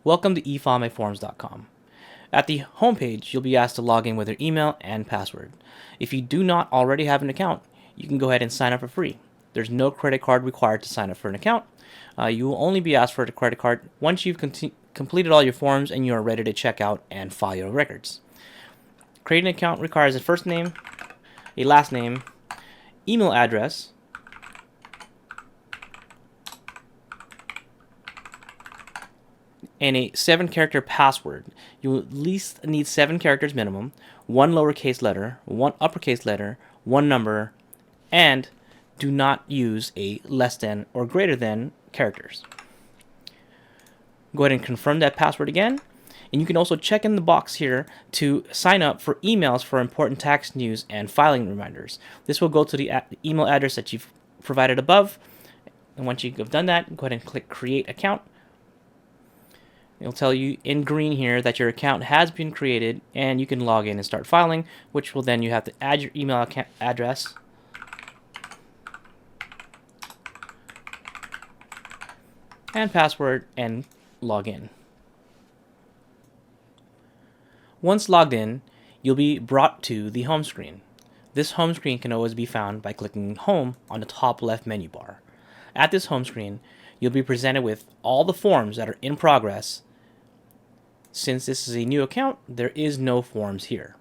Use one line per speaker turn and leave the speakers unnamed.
Welcome to eFileMyForms.com. At the homepage, you'll be asked to log in with your email and password. If you do not already have an account, you can go ahead and sign up for free. There's no credit card required to sign up for an account. You will only be asked for a credit card once you've completed all your forms and you are ready to check out and file your records. Creating an account requires a first name, a last name, email address, and a 7-character password. You will at least need 7 characters minimum, 1 lowercase letter, 1 uppercase letter, 1 number, and do not use a less than or greater than characters. Go ahead and confirm that password again, and you can also check in the box here to sign up for emails for important tax news and filing reminders. This will go to the email address that you've provided above, and once you've done that, go ahead and click Create Account. It'll tell you in green here that your account has been created and you can log in and start filing, which will then you have to add your email account address and password and log in. Once logged in, you'll be brought to the home screen. This home screen can always be found by clicking Home on the top left menu bar. At this home screen, you'll be presented with all the forms that are in progress. Since this is a new account, there is no forms here.